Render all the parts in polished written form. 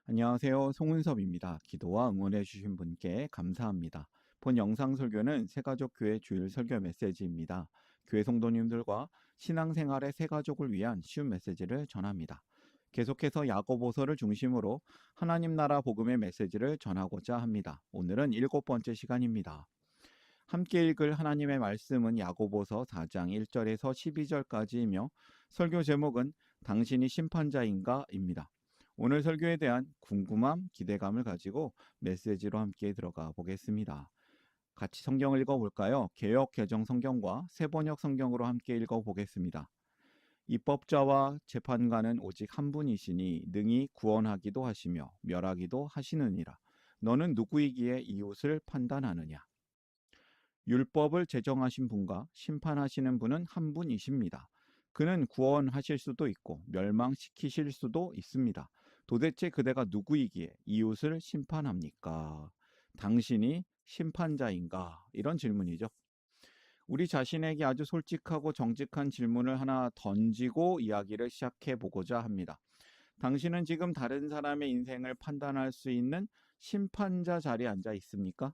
안녕하세요. 송은섭입니다. 기도와 응원해 주신 분께 감사합니다. 본 영상 설교는 새가족 교회 주일 설교 메시지입니다. 교회 성도님들과 신앙생활의 새가족을 위한 쉬운 메시지를 전합니다. 계속해서 야고보서를 중심으로 하나님 나라 복음의 메시지를 전하고자 합니다. 오늘은 7번째 시간입니다. 함께 읽을 하나님의 말씀은 야고보서 4장 1절에서 12절까지이며 설교 제목은 당신이 심판자인가입니다. 오늘 설교에 대한 궁금함, 기대감을 가지고 메시지로 함께 들어가 보겠습니다. 같이 성경을 읽어볼까요? 개역 개정 성경과 새번역 성경으로 함께 읽어보겠습니다. 입법자와 재판관은 오직 한 분이시니 능히 구원하기도 하시며 멸하기도 하시느니라. 너는 누구이기에 이웃을 판단하느냐? 율법을 제정하신 분과 심판하시는 분은 한 분이십니다. 그는 구원하실 수도 있고 멸망시키실 수도 있습니다. 도대체 그대가 누구이기에 이웃을 심판합니까? 당신이 심판자인가? 이런 질문이죠. 우리 자신에게 아주 솔직하고 정직한 질문을 하나 던지고 이야기를 시작해 보고자 합니다. 당신은 지금 다른 사람의 인생을 판단할 수 있는 심판자 자리에 앉아 있습니까?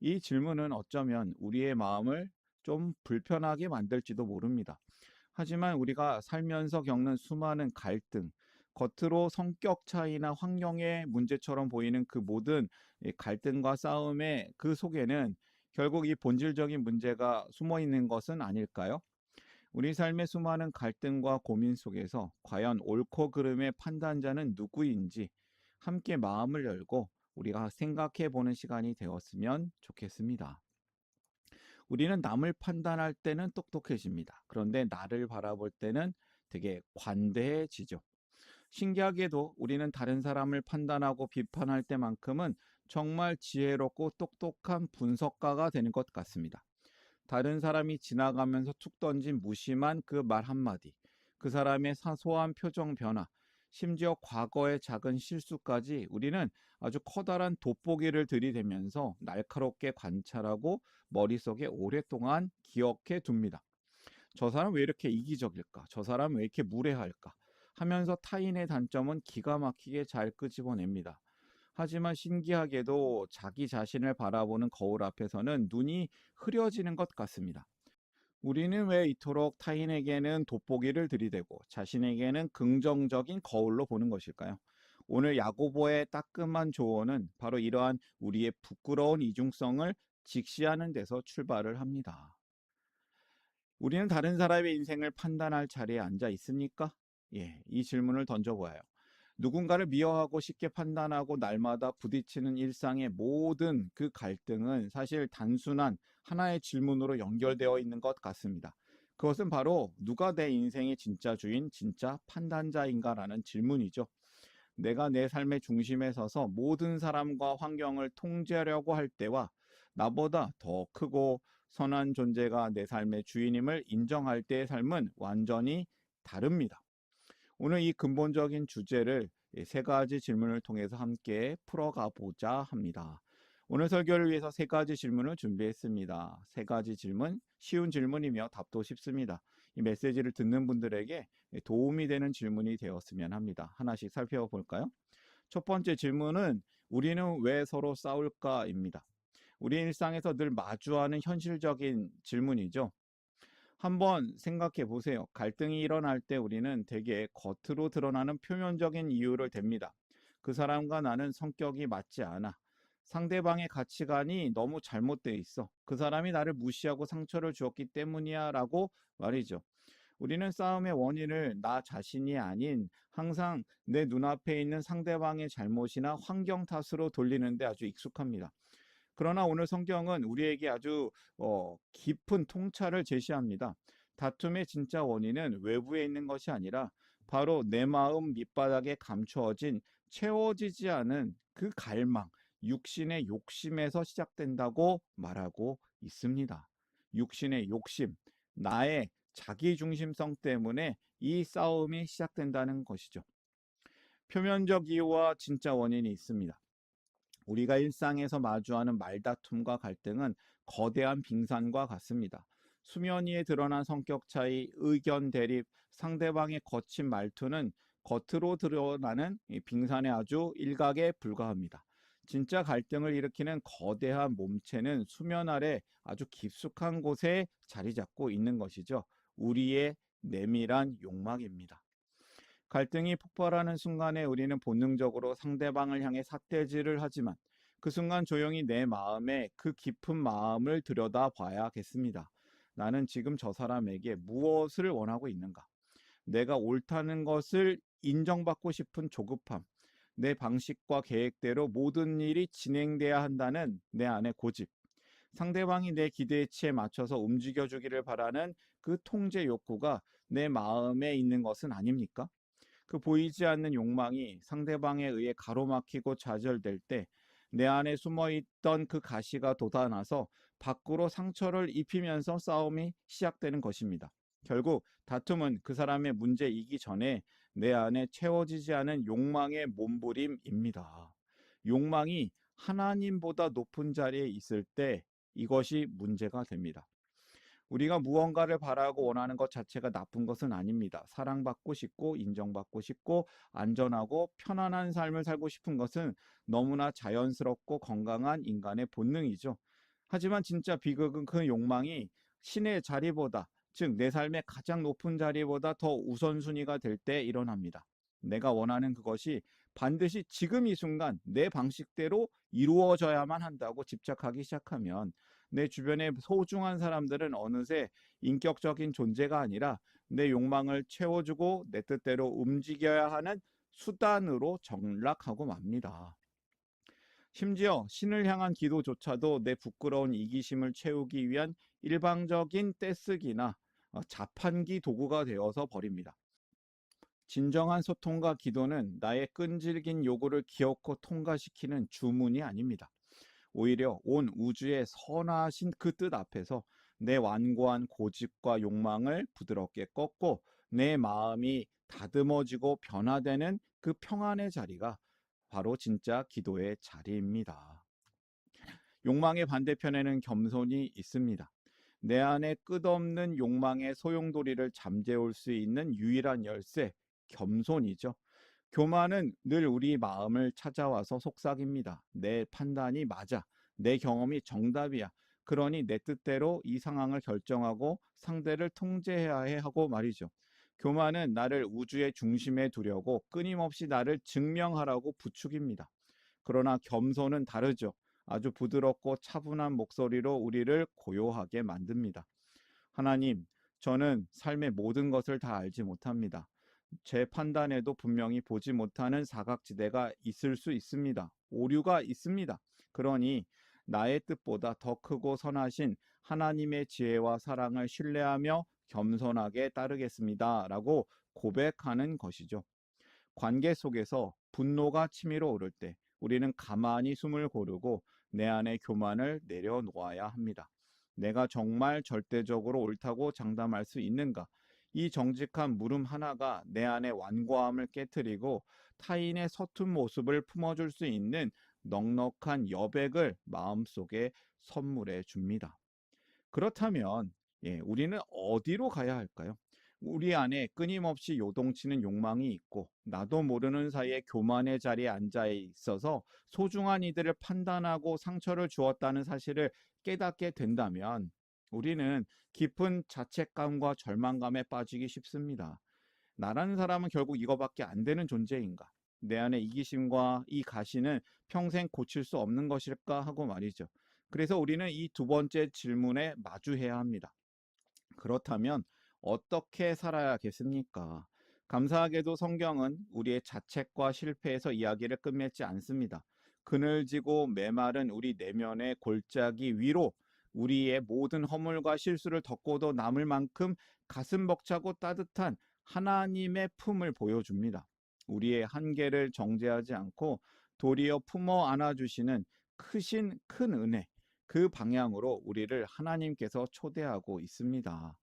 이 질문은 어쩌면 우리의 마음을 좀 불편하게 만들지도 모릅니다. 하지만 우리가 살면서 겪는 수많은 갈등, 겉으로 성격 차이나 환경의 문제처럼 보이는 그 모든 갈등과 싸움의 그 속에는 결국 이 본질적인 문제가 숨어 있는 것은 아닐까요? 우리 삶의 수많은 갈등과 고민 속에서 과연 옳고 그름의 판단자는 누구인지 함께 마음을 열고 우리가 생각해 보는 시간이 되었으면 좋겠습니다. 우리는 남을 판단할 때는 똑똑해집니다. 그런데 나를 바라볼 때는 되게 관대해지죠. 신기하게도 우리는 다른 사람을 판단하고 비판할 때만큼은 정말 지혜롭고 똑똑한 분석가가 되는 것 같습니다. 다른 사람이 지나가면서 툭 던진 무심한 그 말 한마디, 그 사람의 사소한 표정 변화, 심지어 과거의 작은 실수까지 우리는 아주 커다란 돋보기를 들이대면서 날카롭게 관찰하고 머릿속에 오랫동안 기억해 둡니다. 저 사람 왜 이렇게 이기적일까? 저 사람 왜 이렇게 무례할까? 하면서 타인의 단점은 기가 막히게 잘 끄집어냅니다. 하지만 신기하게도 자기 자신을 바라보는 거울 앞에서는 눈이 흐려지는 것 같습니다. 우리는 왜 이토록 타인에게는 돋보기를 들이대고 자신에게는 긍정적인 거울로 보는 것일까요? 오늘 야고보의 따끔한 조언은 바로 이러한 우리의 부끄러운 이중성을 직시하는 데서 출발을 합니다. 우리는 다른 사람의 인생을 판단할 자리에 앉아 있습니까? 예, 이 질문을 던져보아요. 누군가를 미워하고 쉽게 판단하고 날마다 부딪히는 일상의 모든 그 갈등은 사실 단순한 하나의 질문으로 연결되어 있는 것 같습니다. 그것은 바로 누가 내 인생의 진짜 주인, 진짜 판단자인가라는 질문이죠. 내가 내 삶의 중심에 서서 모든 사람과 환경을 통제하려고 할 때와 나보다 더 크고 선한 존재가 내 삶의 주인임을 인정할 때의 삶은 완전히 다릅니다. 오늘 이 근본적인 주제를 세 가지 질문을 통해서 함께 풀어가 보자 합니다. 오늘 설교를 위해서 세 가지 질문을 준비했습니다. 세 가지 질문, 쉬운 질문이며 답도 쉽습니다. 이 메시지를 듣는 분들에게 도움이 되는 질문이 되었으면 합니다. 하나씩 살펴볼까요? 첫 번째 질문은 우리는 왜 서로 싸울까입니다. 우리 일상에서 늘 마주하는 현실적인 질문이죠. 한번 생각해 보세요. 갈등이 일어날 때 우리는 대개 겉으로 드러나는 표면적인 이유를 댑니다. 그 사람과 나는 성격이 맞지 않아. 상대방의 가치관이 너무 잘못되어 있어. 그 사람이 나를 무시하고 상처를 주었기 때문이야 라고 말이죠. 우리는 싸움의 원인을 나 자신이 아닌 항상 내 눈앞에 있는 상대방의 잘못이나 환경 탓으로 돌리는데 아주 익숙합니다. 그러나 오늘 성경은 우리에게 아주 깊은 통찰을 제시합니다. 다툼의 진짜 원인은 외부에 있는 것이 아니라 바로 내 마음 밑바닥에 감추어진 채워지지 않은 그 갈망, 육신의 욕심에서 시작된다고 말하고 있습니다. 육신의 욕심, 나의 자기중심성 때문에 이 싸움이 시작된다는 것이죠. 표면적 이유와 진짜 원인이 있습니다. 우리가 일상에서 마주하는 말다툼과 갈등은 거대한 빙산과 같습니다. 수면 위에 드러난 성격 차이, 의견 대립, 상대방의 거친 말투는 겉으로 드러나는 이 빙산의 아주 일각에 불과합니다. 진짜 갈등을 일으키는 거대한 몸체는 수면 아래 아주 깊숙한 곳에 자리 잡고 있는 것이죠. 우리의 내밀한 욕망입니다. 갈등이 폭발하는 순간에 우리는 본능적으로 상대방을 향해 삿대질을 하지만 그 순간 조용히 내 마음에 그 깊은 마음을 들여다봐야겠습니다. 나는 지금 저 사람에게 무엇을 원하고 있는가? 내가 옳다는 것을 인정받고 싶은 조급함, 내 방식과 계획대로 모든 일이 진행돼야 한다는 내 안의 고집, 상대방이 내 기대치에 맞춰서 움직여주기를 바라는 그 통제 욕구가 내 마음에 있는 것은 아닙니까? 그 보이지 않는 욕망이 상대방에 의해 가로막히고 좌절될 때 내 안에 숨어 있던 그 가시가 돋아나서 밖으로 상처를 입히면서 싸움이 시작되는 것입니다. 결국 다툼은 그 사람의 문제이기 전에 내 안에 채워지지 않은 욕망의 몸부림입니다. 욕망이 하나님보다 높은 자리에 있을 때 이것이 문제가 됩니다. 우리가 무언가를 바라고 원하는 것 자체가 나쁜 것은 아닙니다. 사랑받고 싶고 인정받고 싶고 안전하고 편안한 삶을 살고 싶은 것은 너무나 자연스럽고 건강한 인간의 본능이죠. 하지만 진짜 비극은 그 욕망이 신의 자리보다, 즉 내 삶의 가장 높은 자리보다 더 우선순위가 될 때 일어납니다. 내가 원하는 그것이 반드시 지금 이 순간 내 방식대로 이루어져야만 한다고 집착하기 시작하면 내 주변의 소중한 사람들은 어느새 인격적인 존재가 아니라 내 욕망을 채워주고 내 뜻대로 움직여야 하는 수단으로 전락하고 맙니다. 심지어 신을 향한 기도조차도 내 부끄러운 이기심을 채우기 위한 일방적인 떼쓰기나 자판기 도구가 되어서 버립니다. 진정한 소통과 기도는 나의 끈질긴 요구를 기어코 통과시키는 주문이 아닙니다. 오히려 온 우주의 선하신 그 뜻 앞에서 내 완고한 고집과 욕망을 부드럽게 꺾고 내 마음이 다듬어지고 변화되는 그 평안의 자리가 바로 진짜 기도의 자리입니다. 욕망의 반대편에는 겸손이 있습니다. 내 안에 끝없는 욕망의 소용돌이를 잠재울 수 있는 유일한 열쇠, 겸손이죠. 교만은 늘 우리 마음을 찾아와서 속삭입니다. 내 판단이 맞아. 내 경험이 정답이야. 그러니 내 뜻대로 이 상황을 결정하고 상대를 통제해야 해 하고 말이죠. 교만은 나를 우주의 중심에 두려고 끊임없이 나를 증명하라고 부추깁니다. 그러나 겸손은 다르죠. 아주 부드럽고 차분한 목소리로 우리를 고요하게 만듭니다. 하나님, 저는 삶의 모든 것을 다 알지 못합니다. 제 판단에도 분명히 보지 못하는 사각지대가 있을 수 있습니다. 오류가 있습니다. 그러니 나의 뜻보다 더 크고 선하신 하나님의 지혜와 사랑을 신뢰하며 겸손하게 따르겠습니다. 라고 고백하는 것이죠. 관계 속에서 분노가 치밀어 오를 때 우리는 가만히 숨을 고르고 내 안의 교만을 내려놓아야 합니다. 내가 정말 절대적으로 옳다고 장담할 수 있는가? 이 정직한 물음 하나가 내 안의 완고함을 깨뜨리고 타인의 서툰 모습을 품어줄 수 있는 넉넉한 여백을 마음속에 선물해 줍니다. 그렇다면 우리는 어디로 가야 할까요? 우리 안에 끊임없이 요동치는 욕망이 있고 나도 모르는 사이에 교만의 자리에 앉아 있어서 소중한 이들을 판단하고 상처를 주었다는 사실을 깨닫게 된다면 우리는 깊은 자책감과 절망감에 빠지기 쉽습니다. 나라는 사람은 결국 이거밖에 안 되는 존재인가? 내 안의 이기심과 이 가시는 평생 고칠 수 없는 것일까 하고 말이죠. 그래서 우리는 이 두 번째 질문에 마주해야 합니다. 그렇다면 어떻게 살아야겠습니까? 감사하게도 성경은 우리의 자책과 실패에서 이야기를 끝맺지 않습니다. 그늘지고 메마른 우리 내면의 골짜기 위로 우리의 모든 허물과 실수를 덮고도 남을 만큼 가슴 벅차고 따뜻한 하나님의 품을 보여줍니다. 우리의 한계를 정죄하지 않고 도리어 품어 안아주시는 크신 큰 은혜, 그 방향으로 우리를 하나님께서 초대하고 있습니다.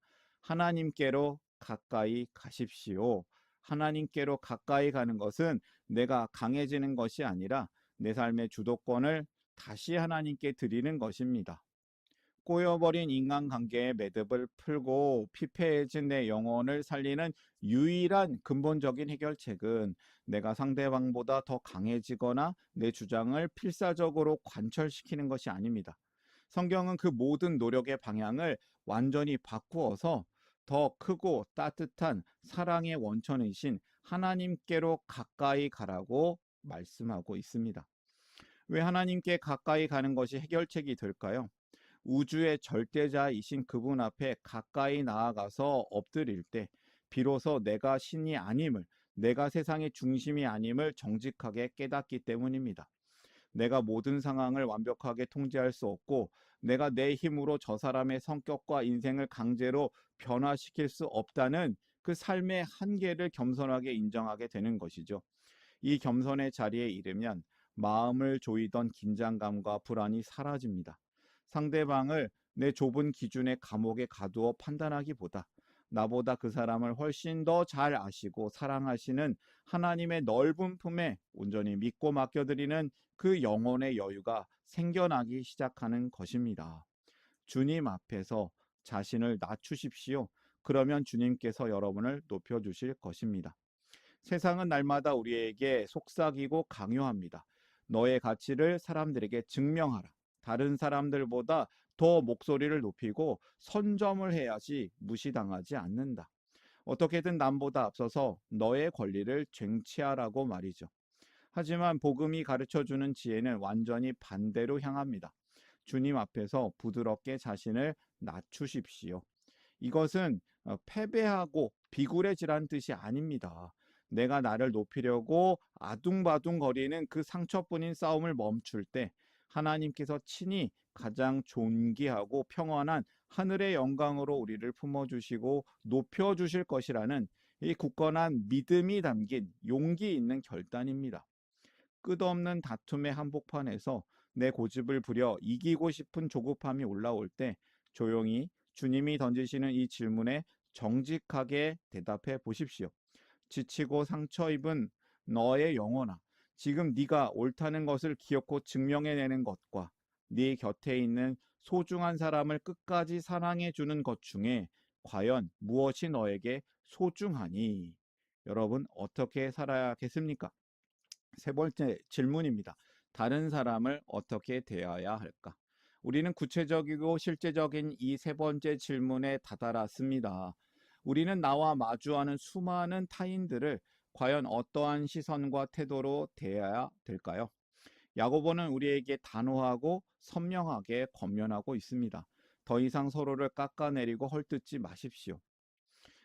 하나님께로 가까이 가십시오. 하나님께로 가까이 가는 것은 내가 강해지는 것이 아니라 내 삶의 주도권을 다시 하나님께 드리는 것입니다. 꼬여버린 인간관계의 매듭을 풀고 피폐해진 내 영혼을 살리는 유일한 근본적인 해결책은 내가 상대방보다 더 강해지거나 내 주장을 필사적으로 관철시키는 것이 아닙니다. 성경은 그 모든 노력의 방향을 완전히 바꾸어서 더 크고 따뜻한 사랑의 원천이신 하나님께로 가까이 가라고 말씀하고 있습니다. 왜 하나님께 가까이 가는 것이 해결책이 될까요? 우주의 절대자이신 그분 앞에 가까이 나아가서 엎드릴 때 비로소 내가 신이 아님을, 내가 세상의 중심이 아님을 정직하게 깨닫기 때문입니다. 내가 모든 상황을 완벽하게 통제할 수 없고 내가 내 힘으로 저 사람의 성격과 인생을 강제로 변화시킬 수 없다는 그 삶의 한계를 겸손하게 인정하게 되는 것이죠. 이 겸손의 자리에 이르면 마음을 조이던 긴장감과 불안이 사라집니다. 상대방을 내 좁은 기준의 감옥에 가두어 판단하기보다 나보다 그 사람을 훨씬 더 잘 아시고 사랑하시는 하나님의 넓은 품에 온전히 믿고 맡겨드리는 그 영혼의 여유가 생겨나기 시작하는 것입니다. 주님 앞에서 자신을 낮추십시오. 그러면 주님께서 여러분을 높여주실 것입니다. 세상은 날마다 우리에게 속삭이고 강요합니다. 너의 가치를 사람들에게 증명하라. 다른 사람들보다 더 목소리를 높이고 선점을 해야지 무시당하지 않는다. 어떻게든 남보다 앞서서 너의 권리를 쟁취하라고 말이죠. 하지만 복음이 가르쳐주는 지혜는 완전히 반대로 향합니다. 주님 앞에서 부드럽게 자신을 낮추십시오. 이것은 패배하고 비굴해지란 뜻이 아닙니다. 내가 나를 높이려고 아둥바둥거리는 그 상처뿐인 싸움을 멈출 때 하나님께서 친히 가장 존귀하고 평안한 하늘의 영광으로 우리를 품어주시고 높여주실 것이라는 이 굳건한 믿음이 담긴 용기 있는 결단입니다. 끝없는 다툼의 한복판에서 내 고집을 부려 이기고 싶은 조급함이 올라올 때 조용히 주님이 던지시는 이 질문에 정직하게 대답해 보십시오. 지치고 상처 입은 너의 영혼아, 지금 네가 옳다는 것을 기억고 증명해내는 것과 네 곁에 있는 소중한 사람을 끝까지 사랑해 주는 것 중에 과연 무엇이 너에게 소중하니? 여러분 어떻게 살아야겠습니까? 세 번째 질문입니다. 다른 사람을 어떻게 대해야 할까? 우리는 구체적이고 실제적인 이 세 번째 질문에 다다랐습니다. 우리는 나와 마주하는 수많은 타인들을 과연 어떠한 시선과 태도로 대해야 될까요? 야고보는 우리에게 단호하고 선명하게 권면하고 있습니다. 더 이상 서로를 깎아내리고 헐뜯지 마십시오.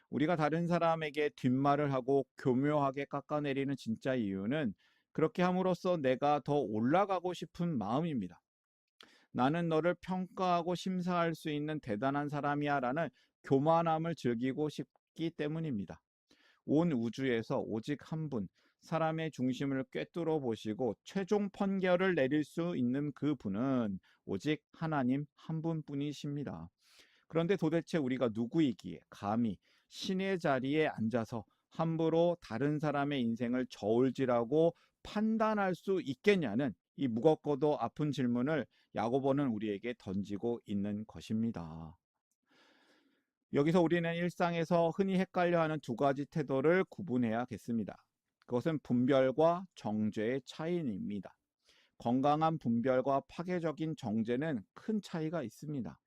우리가 다른 사람에게 뒷말을 하고 교묘하게 깎아내리는 진짜 이유는 그렇게 함으로써 내가 더 올라가고 싶은 마음입니다. 나는 너를 평가하고 심사할 수 있는 대단한 사람이야 라는 교만함을 즐기고 싶기 때문입니다. 온 우주에서 오직 한 분, 사람의 중심을 꿰뚫어 보시고 최종 판결을 내릴 수 있는 그 분은 오직 하나님 한 분뿐이십니다. 그런데 도대체 우리가 누구이기에 감히 신의 자리에 앉아서 함부로 다른 사람의 인생을 저울질하고 판단할 수 있겠냐는 이 무겁고도 아픈 질문을 야고보는 우리에게 던지고 있는 것입니다. 여기서 우리는 일상에서 흔히 헷갈려하는 두 가지 태도를 구분해야겠습니다. 그것은 분별과 정죄의 차이입니다. 건강한 분별과 파괴적인 정죄는 큰 차이가 있습니다.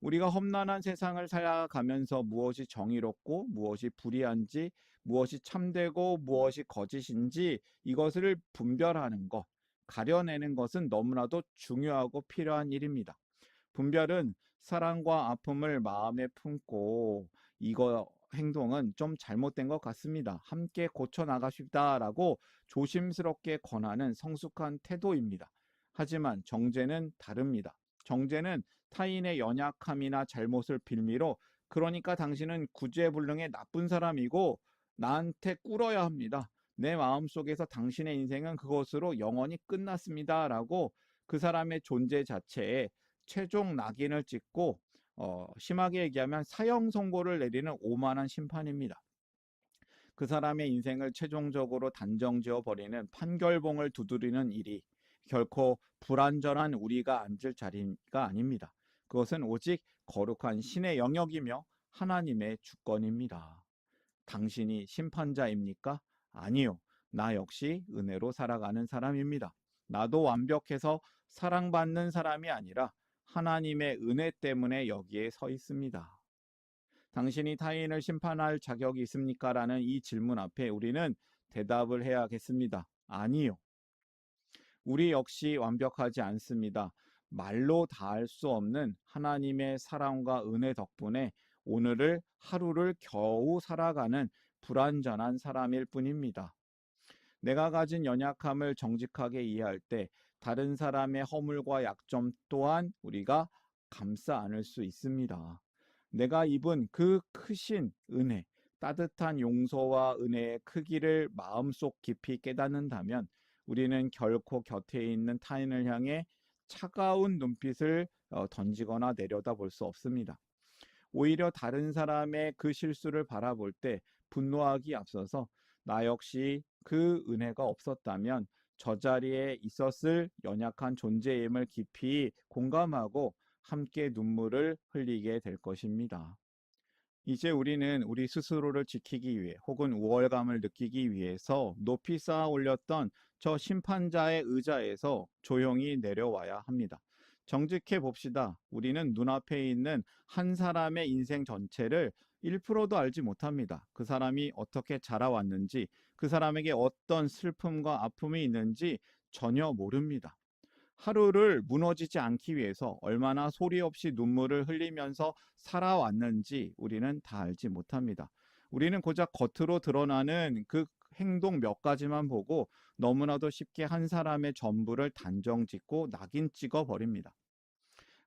우리가 험난한 세상을 살아가면서 무엇이 정의롭고 무엇이 불의한지, 무엇이 참되고 무엇이 거짓인지 이것을 분별하는 것, 가려내는 것은 너무나도 중요하고 필요한 일입니다. 분별은 사랑과 아픔을 마음에 품고 이거 행동은 좀 잘못된 것 같습니다. 함께 고쳐 나가십시다라고 조심스럽게 권하는 성숙한 태도입니다. 하지만 정죄는 다릅니다. 정죄는 타인의 연약함이나 잘못을 빌미로 그러니까 당신은 구제불능의 나쁜 사람이고 나한테 꿇어야 합니다. 내 마음속에서 당신의 인생은 그것으로 영원히 끝났습니다라고 그 사람의 존재 자체에 최종 낙인을 찍고 심하게 얘기하면 사형 선고를 내리는 오만한 심판입니다. 그 사람의 인생을 최종적으로 단정지어 버리는 판결봉을 두드리는 일이 결코 불완전한 우리가 앉을 자리가 아닙니다. 그것은 오직 거룩한 신의 영역이며 하나님의 주권입니다. 당신이 심판자입니까? 아니요. 나 역시 은혜로 살아가는 사람입니다. 나도 완벽해서 사랑받는 사람이 아니라 하나님의 은혜 때문에 여기에 서 있습니다. 당신이 타인을 심판할 자격이 있습니까? 라는 이 질문 앞에 우리는 대답을 해야겠습니다. 아니요. 우리 역시 완벽하지 않습니다. 말로 다할 수 없는 하나님의 사랑과 은혜 덕분에 오늘을 하루를 겨우 살아가는 불완전한 사람일 뿐입니다. 내가 가진 연약함을 정직하게 이해할 때 다른 사람의 허물과 약점 또한 우리가 감싸 안을 수 있습니다. 내가 입은 그 크신 은혜, 따뜻한 용서와 은혜의 크기를 마음속 깊이 깨닫는다면 우리는 결코 곁에 있는 타인을 향해 차가운 눈빛을 던지거나 내려다볼 수 없습니다. 오히려 다른 사람의 그 실수를 바라볼 때 분노하기 앞서서 나 역시 그 은혜가 없었다면 저 자리에 있었을 연약한 존재임을 깊이 공감하고 함께 눈물을 흘리게 될 것입니다. 이제 우리는 우리 스스로를 지키기 위해 혹은 우월감을 느끼기 위해서 높이 쌓아 올렸던 저 심판자의 의자에서 조용히 내려와야 합니다. 정직해 봅시다. 우리는 눈앞에 있는 한 사람의 인생 전체를 1%도 알지 못합니다. 그 사람이 어떻게 자라왔는지, 그 사람에게 어떤 슬픔과 아픔이 있는지 전혀 모릅니다. 하루를 무너지지 않기 위해서 얼마나 소리 없이 눈물을 흘리면서 살아왔는지 우리는 다 알지 못합니다. 우리는 고작 겉으로 드러나는 그 행동 몇 가지만 보고 너무나도 쉽게 한 사람의 전부를 단정 짓고 낙인 찍어 버립니다.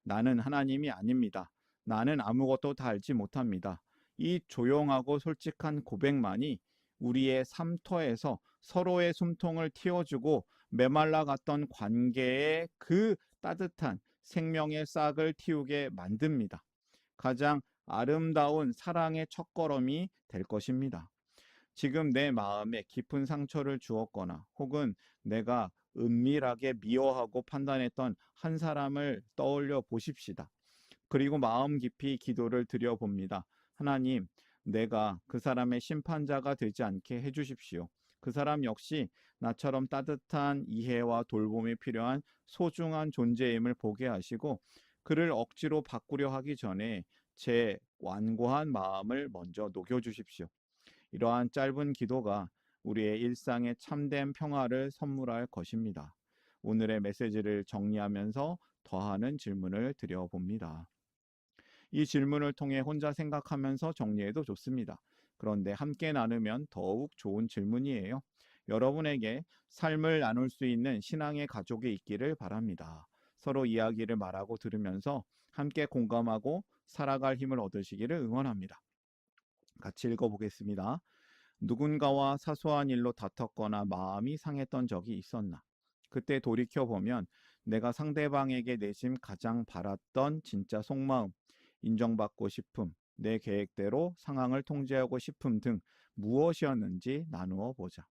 나는 하나님이 아닙니다. 나는 아무것도 다 알지 못합니다. 이 조용하고 솔직한 고백만이 우리의 삶터에서 서로의 숨통을 틔워주고 메말라 갔던 관계에 그 따뜻한 생명의 싹을 틔우게 만듭니다. 가장 아름다운 사랑의 첫걸음이 될 것입니다. 지금 내 마음에 깊은 상처를 주었거나 혹은 내가 은밀하게 미워하고 판단했던 한 사람을 떠올려 보십시다. 그리고 마음 깊이 기도를 드려봅니다. 하나님, 내가 그 사람의 심판자가 되지 않게 해주십시오. 그 사람 역시 나처럼 따뜻한 이해와 돌봄이 필요한 소중한 존재임을 보게 하시고 그를 억지로 바꾸려 하기 전에 제 완고한 마음을 먼저 녹여주십시오. 이러한 짧은 기도가 우리의 일상에 참된 평화를 선물할 것입니다. 오늘의 메시지를 정리하면서 더하는 질문을 드려봅니다. 이 질문을 통해 혼자 생각하면서 정리해도 좋습니다. 그런데 함께 나누면 더욱 좋은 질문이에요. 여러분에게 삶을 나눌 수 있는 신앙의 가족이 있기를 바랍니다. 서로 이야기를 말하고 들으면서 함께 공감하고 살아갈 힘을 얻으시기를 응원합니다. 같이 읽어보겠습니다. 누군가와 사소한 일로 다퉜거나 마음이 상했던 적이 있었나? 그때 돌이켜보면 내가 상대방에게 내심 가장 바랐던 진짜 속마음, 인정받고 싶음, 내 계획대로 상황을 통제하고 싶음 등 무엇이었는지 나누어 보자.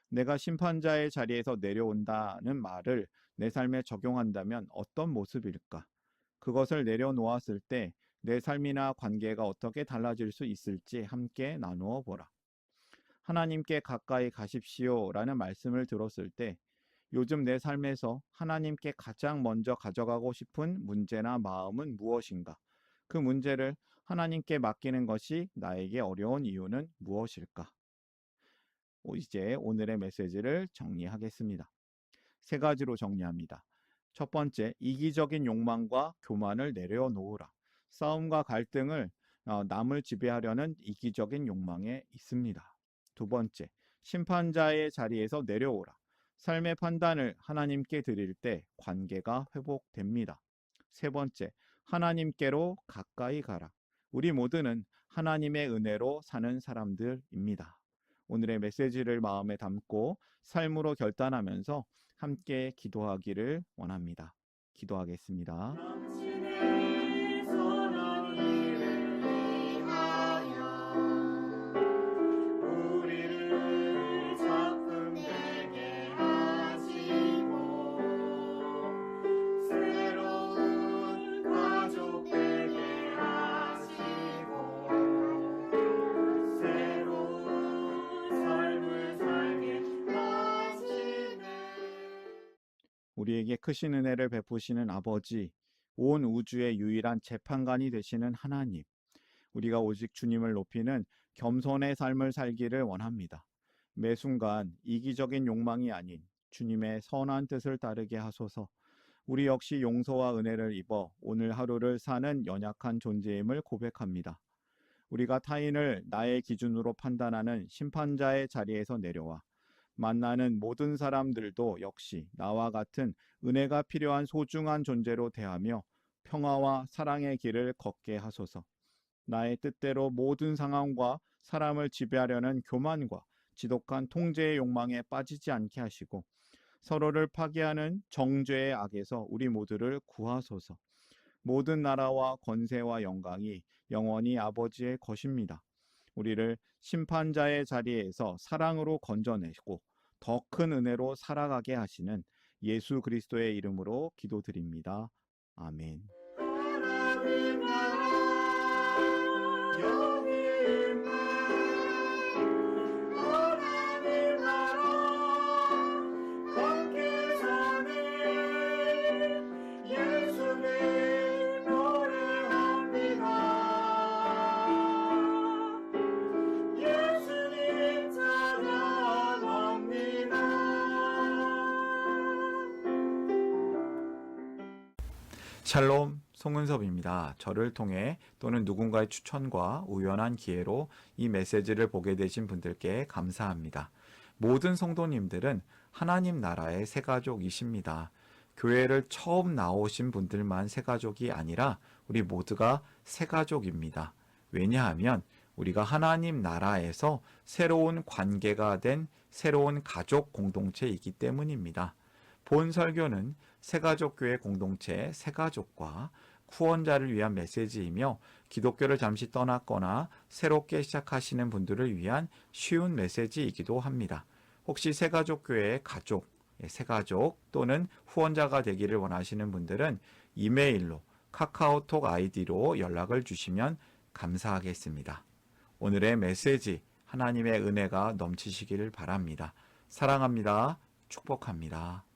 내가 심판자의 자리에서 내려온다는 말을 내 삶에 적용한다면 어떤 모습일까? 그것을 내려놓았을 때 내 삶이나 관계가 어떻게 달라질 수 있을지 함께 나누어 보라. 하나님께 가까이 가십시오 라는 말씀을 들었을 때 요즘 내 삶에서 하나님께 가장 먼저 가져가고 싶은 문제나 마음은 무엇인가? 그 문제를 하나님께 맡기는 것이 나에게 어려운 이유는 무엇일까? 이제 오늘의 메시지를 정리하겠습니다. 세 가지로 정리합니다. 첫 번째, 이기적인 욕망과 교만을 내려놓으라. 싸움과 갈등을 남을 지배하려는 이기적인 욕망에 있습니다. 두 번째, 심판자의 자리에서 내려오라. 삶의 판단을 하나님께 드릴 때 관계가 회복됩니다. 세 번째, 하나님께로 가까이 가라. 우리 모두는 하나님의 은혜로 사는 사람들입니다. 오늘의 메시지를 마음에 담고 삶으로 결단하면서 함께 기도하기를 원합니다. 기도하겠습니다. 당신의 선한 일을 위하여 우리를 작품되게 하시고 새로운 우리에게 크신 은혜를 베푸시는 아버지, 온 우주의 유일한 재판관이 되시는 하나님, 우리가 오직 주님을 높이는 겸손의 삶을 살기를 원합니다. 매 순간 이기적인 욕망이 아닌 주님의 선한 뜻을 따르게 하소서. 우리 역시 용서와 은혜를 입어 오늘 하루를 사는 연약한 존재임을 고백합니다. 우리가 타인을 나의 기준으로 판단하는 심판자의 자리에서 내려와 만나는 모든 사람들도 역시 나와 같은 은혜가 필요한 소중한 존재로 대하며 평화와 사랑의 길을 걷게 하소서. 나의 뜻대로 모든 상황과 사람을 지배하려는 교만과 지독한 통제의 욕망에 빠지지 않게 하시고 서로를 파괴하는 정죄의 악에서 우리 모두를 구하소서. 모든 나라와 권세와 영광이 영원히 아버지의 것입니다. 우리를 심판자의 자리에서 사랑으로 건져내시고 더 큰 은혜로 살아가게 하시는 예수 그리스도의 이름으로 기도드립니다. 아멘. 하나님 나라 여기 있네. 하나님 나라 함께 사네. 예수님 노래합니다. 예수님 찬양합니다. 샬롬, 송은섭입니다. 저를 통해 또는 누군가의 추천과 우연한 기회로 이 메시지를 보게 되신 분들께 감사합니다. 모든 성도님들은 하나님 나라의 새가족이십니다. 교회를 처음 나오신 분들만 새가족이 아니라 우리 모두가 새가족입니다. 왜냐하면 우리가 하나님 나라에서 새로운 관계가 된 새로운 가족 공동체이기 때문입니다. 본 설교는 새가족교회 공동체 새가족과 후원자를 위한 메시지이며 기독교를 잠시 떠났거나 새롭게 시작하시는 분들을 위한 쉬운 메시지이기도 합니다. 혹시 새가족교회의 가족, 새가족 또는 후원자가 되기를 원하시는 분들은 이메일로 카카오톡 아이디로 연락을 주시면 감사하겠습니다. 오늘의 메시지 하나님의 은혜가 넘치시기를 바랍니다. 사랑합니다. 축복합니다.